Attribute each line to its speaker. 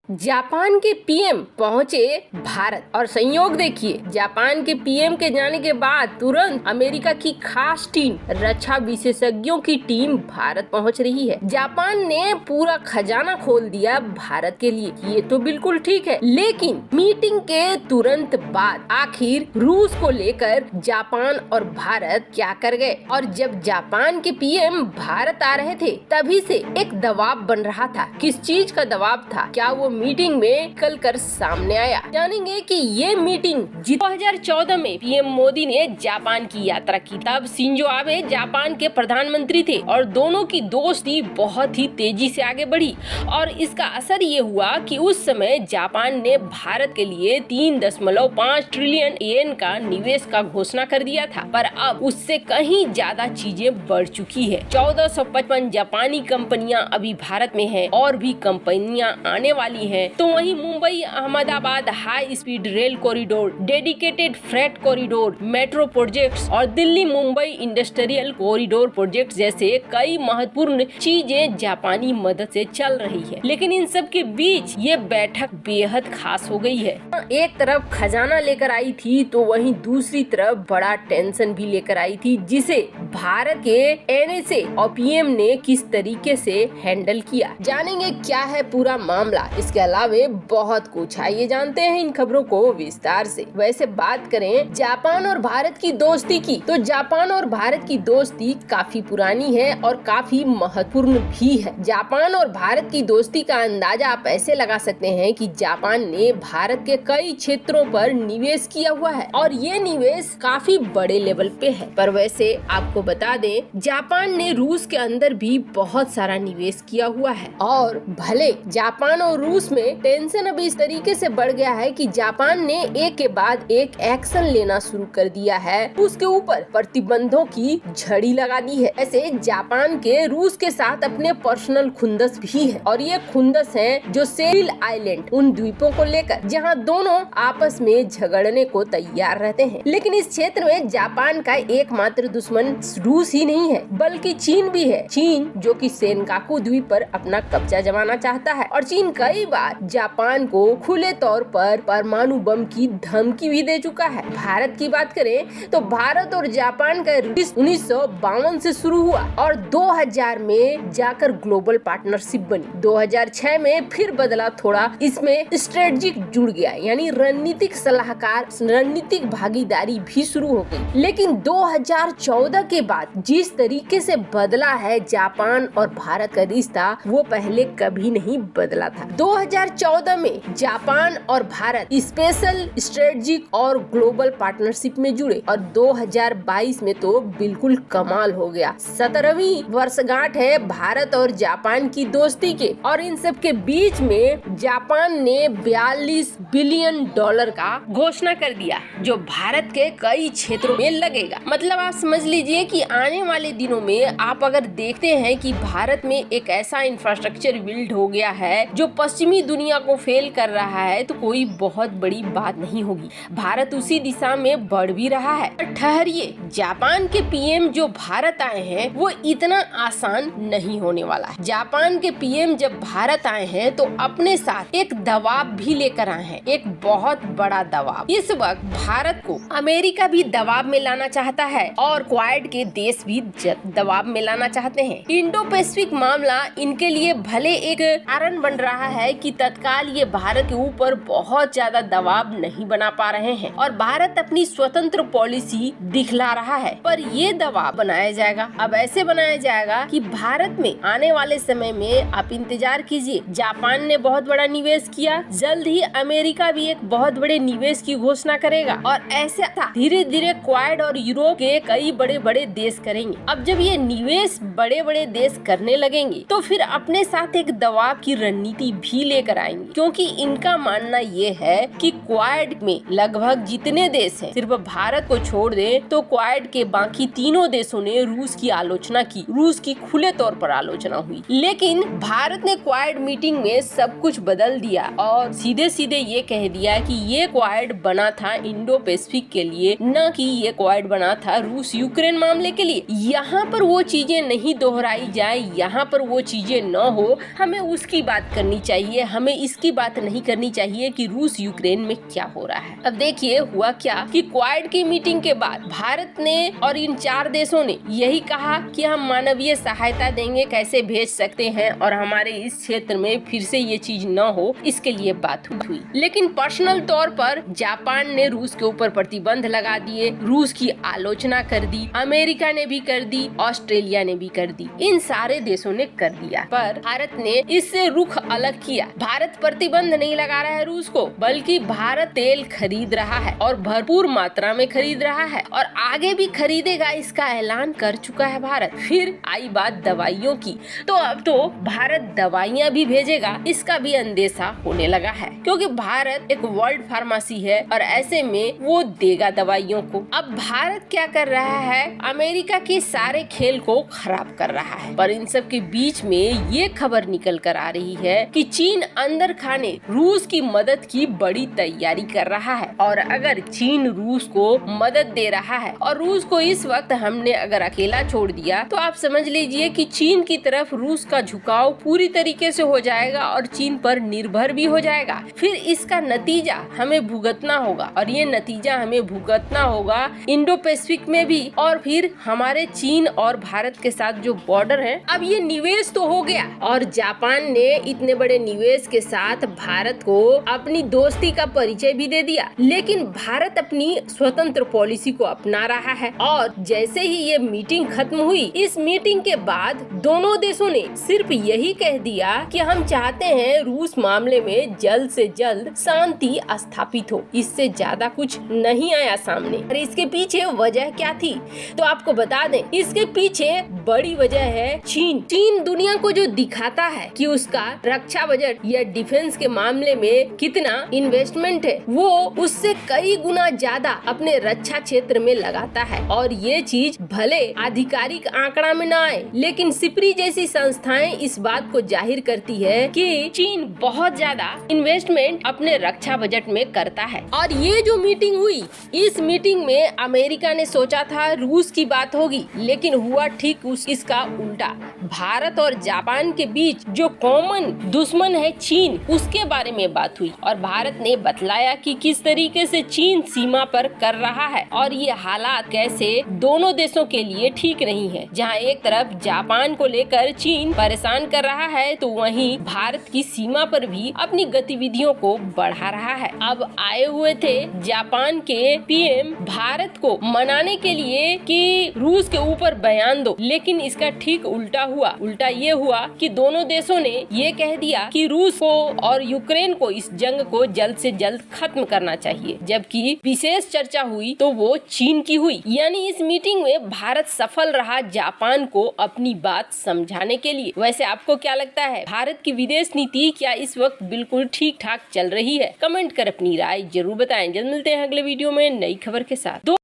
Speaker 1: Japan के PM पहुंचे भारत और संयोग देखिए, जापान के पीएम के जाने के बाद तुरंत अमेरिका की खास टीम, रक्षा विशेषज्ञों की टीम भारत पहुंच रही है। जापान ने पूरा खजाना खोल दिया भारत के लिए, ये तो बिल्कुल ठीक है, लेकिन मीटिंग के तुरंत बाद आखिर रूस को लेकर जापान और भारत क्या कर गए। और जब जापान के पीएम भारत आ रहे थे तभी से एक दबाव बन रहा था। किस चीज का दबाव था, क्या वो मीटिंग में कल कर सामने आया। जानेंगे कि ये मीटिंग 2014 में पीएम मोदी ने जापान की यात्रा की, तब शिंजो आबे जापान के प्रधानमंत्री थे और दोनों की दोस्ती बहुत ही तेजी से आगे बढ़ी। और इसका असर ये हुआ कि उस समय जापान ने भारत के लिए 3.5 ट्रिलियन येन का निवेश का घोषणा कर दिया था, पर अब उससे कहीं ज्यादा चीजें बढ़ चुकी है। 1455 जापानी कंपनियां अभी भारत में है और भी कंपनियां आने वाली है। तो वहीं Mumbai Ahmedabad high speed rail corridor, dedicated freight corridor, metro projects और Delhi Mumbai industrial corridor project जैसे कई महत्वपूर्ण चीजें जापानी मदद से चल रही है। लेकिन इन सब के बीच ये बैठक बेहद खास हो गई है। एक तरफ खजाना लेकर आई थी तो वहीं दूसरी तरफ बड़ा टेंशन भी लेकर आई थी, जिसे भारत के एनएसए और पीएम ने किस तरीके से हैंडल किया। जानेंगे क्या है पूरा मामला। इसके अलावे बहुत कुछ, आइए जानते हैं इन खबरों को विस्तार से। वैसे बात करें जापान और भारत की दोस्ती की, तो जापान और भारत की दोस्ती काफी पुरानी है और काफी महत्वपूर्ण भी है। जापान और भारत की दोस्ती का अंदाजा आप ऐसे लगा सकते हैं कि जापान ने भारत के कई क्षेत्रों पर निवेश किया हुआ है और ये निवेश काफी बड़े लेवल पे है। पर वैसे आपको बता दें, जापान ने रूस के अंदर भी बहुत सारा निवेश किया हुआ है। और भले जापान और रूस में टेंशन अभी इस तरीके से बढ़ गया है कि जापान ने एक के बाद एक एक्शन लेना शुरू कर दिया है, उसके ऊपर प्रतिबंधों की झड़ी लगा दी है। ऐसे जापान के रूस के साथ अपने पर्सनल खुंदस भी है और ये खुंदस है जो सेरिल आइलैंड, उन द्वीपों को लेकर जहां दोनों आपस में झगड़ने को तैयार रहते हैं। लेकिन इस क्षेत्र में जापान का एकमात्र दुश्मन रूस ही नहीं है बल्कि चीन भी है। चीन जो कि सेनकाकू द्वीप पर अपना कब्जा जमाना चाहता है और चीन कई बार जापान को खुले तौर पर परमाणु बम की धमकी भी दे चुका है। भारत की बात करें तो भारत और जापान का 1952 से शुरू हुआ और 2000 में जाकर ग्लोबल पार्टनरशिप बनी। 2006 में फिर बदला थोड़ा, इसमें स्ट्रेटेजिक जुड़ गया, यानी रणनीतिक सलाहकार, रणनीतिक भागीदारी भी शुरू हो गई। लेकिन 2014 के बाद जिस तरीके से बदला है जापान और भारत का रिश्ता, वो पहले कभी नहीं बदला था। 2014 में जापान और भारत स्पेशल स्ट्रेटेजिक और ग्लोबल पार्टनरशिप में जुड़े और 2022 में तो बिल्कुल कमाल हो गया। 17वीं वर्षगांठ है भारत और जापान की दोस्ती के और इन सब के बीच में जापान ने $42 बिलियन का घोषणा कर दिया, जो भारत के कई क्षेत्रों में लगेगा। मतलब आप समझ लीजिए कि आने वाले दिनों में आप अगर देखते हैं कि भारत में एक ऐसा इंफ्रास्ट्रक्चर बिल्ड हो गया है जो पश्चिमी दुनिया को फेल कर रहा है, तो कोई बहुत बड़ी बात नहीं होगी। भारत उसी दिशा में बढ़ भी रहा है। ठहरिए, जापान के पीएम जो भारत आए हैं वो इतना आसान नहीं होने वाला है। जापान के पीएम जब भारत आए हैं तो अपने साथ एक दबाव भी लेकर आए हैं, एक बहुत बड़ा दबाव। इस वक्त भारत को अमेरिका भी दबाव में लाना चाहता है और क्वाड के देश भी दबाव में लाना चाहते हैं। इंडो पैसिफिक मामला इनके लिए भले एक कारण बन रहा है कि तत्काल ये भारत के ऊपर बहुत ज्यादा दबाव नहीं बना पा रहे हैं और भारत अपनी स्वतंत्र पॉलिसी दिखला रहा है, पर ये दबाव बनाया जाएगा। अब ऐसे बनाया जाएगा कि भारत में आने वाले समय में आप इंतजार कीजिए, जापान ने बहुत बड़ा निवेश किया, जल्द ही अमेरिका भी एक बहुत बड़े निवेश की घोषणा करेगा और ऐसे धीरे धीरे क्वाड और यूरोप के कई बड़े बड़े देश करेंगे। अब जब ये निवेश बड़े बड़े देश करने लगेंगे तो फिर अपने साथ एक दबाव की रणनीति भी लेकर आएंगे, क्योंकि इनका मानना ये है कि क्वाड में लगभग जितने देश हैं, सिर्फ भारत को छोड़ दे तो क्वाड के बाकी तीनों देशों ने रूस की आलोचना की, रूस की खुले तौर पर आलोचना हुई। लेकिन भारत ने क्वाड मीटिंग में सब कुछ बदल दिया और सीधे सीधे ये कह दिया कि ये क्वाड बना था इंडो पैसिफिक के लिए, न कि ये क्वाड बना था रूस यूक्रेन मामले के लिए। यहाँ पर वो चीजें नहीं दोहराई जाए, यहाँ पर वो चीजें न हो, हमें उसकी बात करनी चाहिए लिए हमें इसकी बात नहीं करनी चाहिए कि रूस यूक्रेन में क्या हो रहा है। अब देखिए हुआ क्या कि क्वाड की मीटिंग के बाद भारत ने और इन 4 देशों ने यही कहा कि हम मानवीय सहायता देंगे, कैसे भेज सकते हैं और हमारे इस क्षेत्र में फिर से ये चीज न हो, इसके लिए बात हुई। लेकिन पर्सनल तौर पर जापान ने रूस के ऊपर प्रतिबंध लगा दिए, रूस की आलोचना कर दी, अमेरिका ने भी कर दी, ऑस्ट्रेलिया ने भी कर दी, इन सारे देशों ने कर दिया। पर भारत ने इससे रुख अलग किया। भारत प्रतिबंध नहीं लगा रहा है रूस को, बल्कि भारत तेल खरीद रहा है और भरपूर मात्रा में खरीद रहा है और आगे भी खरीदेगा, इसका ऐलान कर चुका है भारत। फिर आई बात दवाइयों की, तो अब तो भारत दवाइयाँ भी भेजेगा, इसका भी अंदेशा होने लगा है, क्योंकि भारत एक वर्ल्ड फार्मेसी है और ऐसे में वो देगा दवाइयों को। अब भारत क्या कर रहा है, अमेरिका के सारे खेल को खराब कर रहा है। पर इन सब के बीच में ये खबर निकल कर आ रही है कि चीन अंदर खाने रूस की मदद की बड़ी तैयारी कर रहा है। और अगर चीन रूस को मदद दे रहा है और रूस को इस वक्त हमने अगर अकेला छोड़ दिया, तो आप समझ लीजिए कि चीन की तरफ रूस का झुकाव पूरी तरीके से हो जाएगा और चीन पर निर्भर भी हो जाएगा। फिर इसका नतीजा हमें भुगतना होगा और ये नतीजा हमें भुगतना होगा इंडो पैसिफिक में भी और फिर हमारे चीन और भारत के साथ जो बॉर्डर है। अब ये निवेश तो हो गया और जापान ने इतने बड़े निवेश के साथ भारत को अपनी दोस्ती का परिचय भी दे दिया, लेकिन भारत अपनी स्वतंत्र पॉलिसी को अपना रहा है। और जैसे ही ये मीटिंग खत्म हुई, इस मीटिंग के बाद दोनों देशों ने सिर्फ यही कह दिया कि हम चाहते हैं रूस मामले में जल्द से जल्द शांति स्थापित हो। इससे ज्यादा कुछ नहीं आया सामने। और इसके पीछे वजह क्या थी, तो आपको बता दें, इसके पीछे बड़ी वजह है चीन। चीन दुनिया को जो दिखाता है कि उसका रक्षा बजट या डिफेंस के मामले में कितना इन्वेस्टमेंट है, वो उससे कई गुना ज्यादा अपने रक्षा क्षेत्र में लगाता है। और ये चीज भले आधिकारिक आंकड़ा में न आए, लेकिन सिप्री जैसी संस्थाएं इस बात को जाहिर करती है कि चीन बहुत ज्यादा इन्वेस्टमेंट अपने रक्षा बजट में करता है। और ये जो मीटिंग हुई, इस मीटिंग में अमेरिका ने सोचा था रूस की बात होगी, लेकिन हुआ ठीक इसका उल्टा। भारत और जापान के बीच जो कॉमन दुश्मन है चीन, उसके बारे में बात हुई और भारत ने बतलाया कि किस तरीके से चीन सीमा पर कर रहा है और ये हालात कैसे दोनों देशों के लिए ठीक नहीं है। जहां एक तरफ जापान को लेकर चीन परेशान कर रहा है, तो वहीं भारत की सीमा पर भी अपनी गतिविधियों को बढ़ा रहा है। अब आए हुए थे जापान के पीएम भारत को मनाने के लिए कि रूस के ऊपर बयान दो, लेकिन इसका ठीक उल्टा हुआ। उल्टा ये हुआ कि दोनों देशों ने ये कह दिया कि रूस को और यूक्रेन को इस जंग को जल्द से जल्द खत्म करना चाहिए, जबकि विशेष चर्चा हुई तो वो चीन की हुई। यानी इस मीटिंग में भारत सफल रहा जापान को अपनी बात समझाने के लिए। वैसे आपको क्या लगता है, भारत की विदेश नीति क्या इस वक्त बिल्कुल ठीक ठाक चल रही है? कमेंट कर अपनी राय जरूर बताएं। जल्द मिलते हैं अगले वीडियो में नई खबर के साथ।